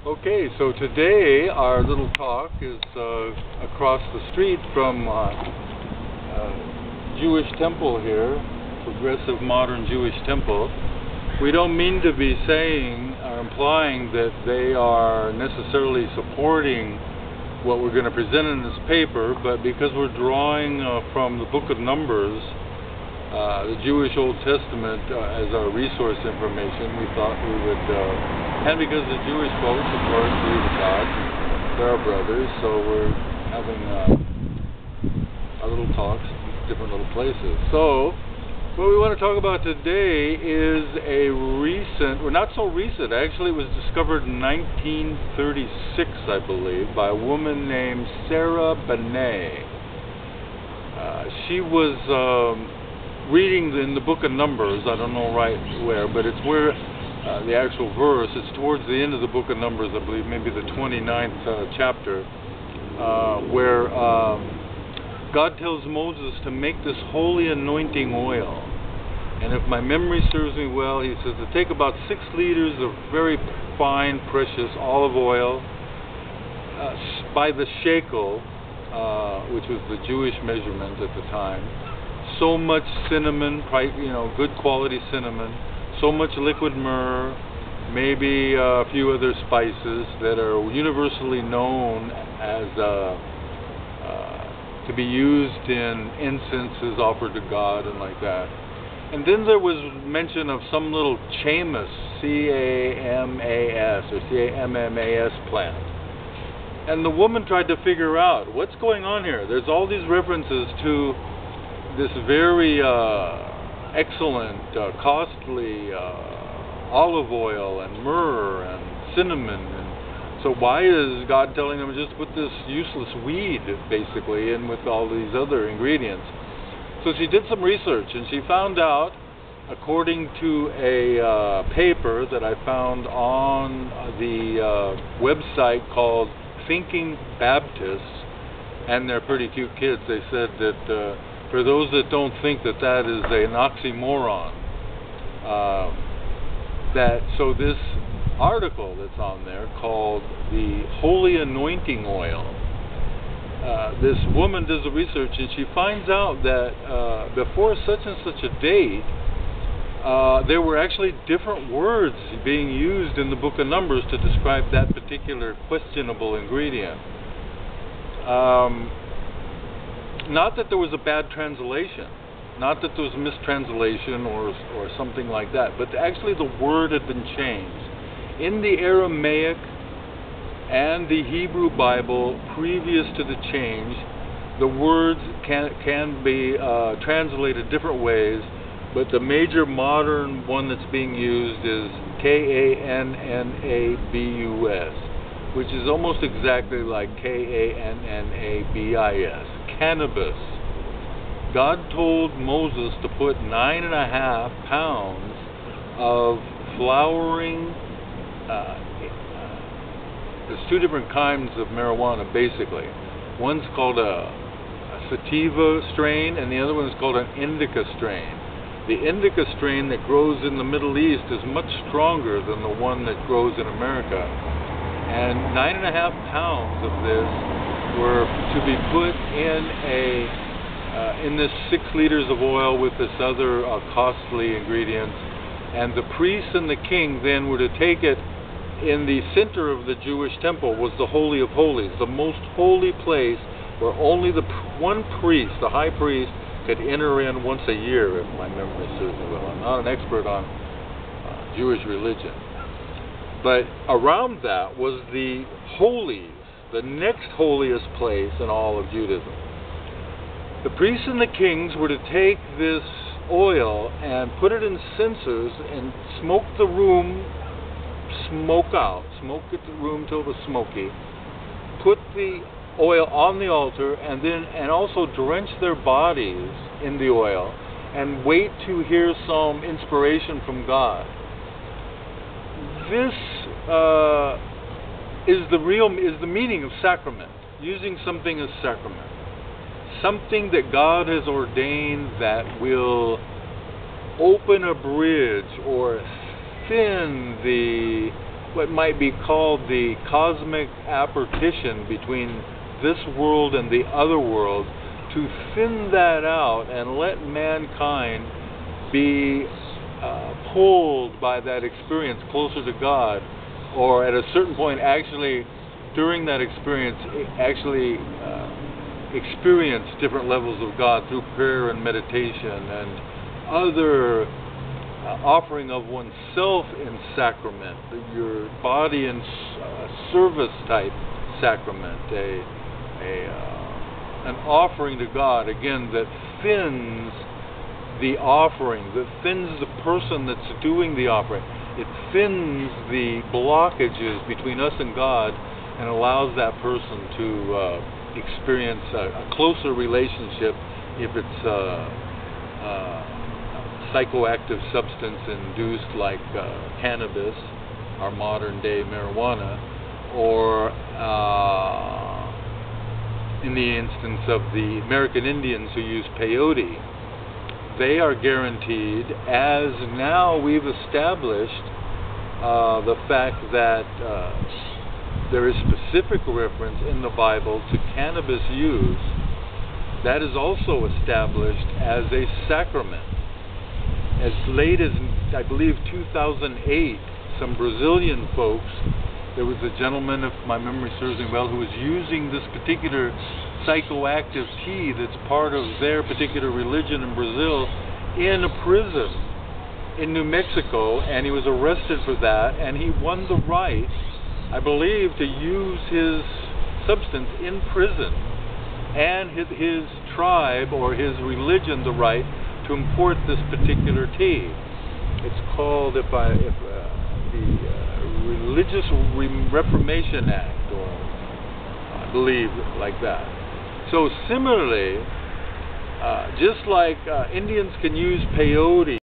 Okay, so today our little talk is across the street from Jewish temple here, progressive modern Jewish temple. We don't mean to be saying or implying that they are necessarily supporting what we're going to present in this paper, but because we're drawing from the book of Numbers, the Jewish Old Testament as our resource information, we thought we would, and because the Jewish folks, of course, believe in God, they're our brothers, so we're having our little talks in different little places. So, what we want to talk about today is a recent, well, not so recent, actually it was discovered in 1936, I believe, by a woman named Sarah Benet. She was reading in the book of Numbers, I don't know right where, but it's where the actual verse, it's towards the end of the book of Numbers, I believe, maybe the 29th chapter, where God tells Moses to make this holy anointing oil. And if my memory serves me well, he says to take about 6 liters of very fine, precious olive oil by the shekel, which was the Jewish measurement at the time. So much cinnamon, good quality cinnamon, so much liquid myrrh, maybe a few other spices that are universally known as to be used in incenses offered to God and like that. And then there was mention of some little Chamas, C-A-M-A-S or C-A-M-M-A-S plant. And the woman tried to figure out what's going on here. There's all these references to this very excellent, costly olive oil and myrrh and cinnamon. And so why is God telling them just put this useless weed, basically, in with all these other ingredients? So she did some research, and she found out, according to a paper that I found on the website called Thinking Baptists, and they're pretty cute kids, they said that for those that don't think that that is an oxymoron, so this article that's on there called the Holy Anointing Oil, this woman does the research and she finds out that before such and such a date, there were actually different words being used in the book of Numbers to describe that particular questionable ingredient. Not that there was a bad translation, not that there was a mistranslation or something like that, but actually the word had been changed. In the Aramaic and the Hebrew Bible, previous to the change, the words can be translated different ways, but the major modern one that's being used is K-A-N-N-A-B-U-S, which is almost exactly like K-A-N-N-A-B-I-S. Kannabus. God told Moses to put 9.5 pounds of flowering. There's 2 different kinds of marijuana, basically. One's called a sativa strain, and the other one is called an indica strain. The indica strain that grows in the Middle East is much stronger than the one that grows in America. And 9.5 pounds of this were to be put in this 6 liters of oil with this other costly ingredients, and the priests and the king then were to take it. In the center of the Jewish temple was the Holy of Holies, the most holy place where only the one priest, the high priest, could enter in once a year, if my memory serves me well. I'm not an expert on Jewish religion. But around that was the holies, the next holiest place in all of Judaism. The priests and the kings were to take this oil and put it in censers and smoke the room, smoke it the room till it was smoky, put the oil on the altar, and also drench their bodies in the oil and wait to hear some inspiration from God. This is the meaning of sacrament, using something as sacrament. Something that God has ordained that will open a bridge or thin the what might be called the cosmic appertition between this world and the other world, to thin that out and let mankind be pulled by that experience closer to God, or at a certain point actually during that experience actually experience different levels of God through prayer and meditation and other offering of oneself in sacrament, your body in service type sacrament, an offering to God, again, that thins the offering, that thins the person that's doing the offering. It thins the blockages between us and God and allows that person to experience a closer relationship if it's psychoactive substance induced like cannabis, our modern day marijuana, or in the instance of the American Indians who use peyote. They are guaranteed, as now we've established the fact that there is specific reference in the Bible to cannabis use, that is also established as a sacrament. As late as, I believe, 2008, some Brazilian folks, there was a gentleman, if my memory serves me well, who was using this particular psychoactive tea that's part of their particular religion in Brazil in a prison in New Mexico, and he was arrested for that, and he won the right, I believe, to use his substance in prison, and his tribe or his religion the right to import this particular tea. It's called the Religious Reformation Act, or I believe like that. So similarly, just like Indians can use peyote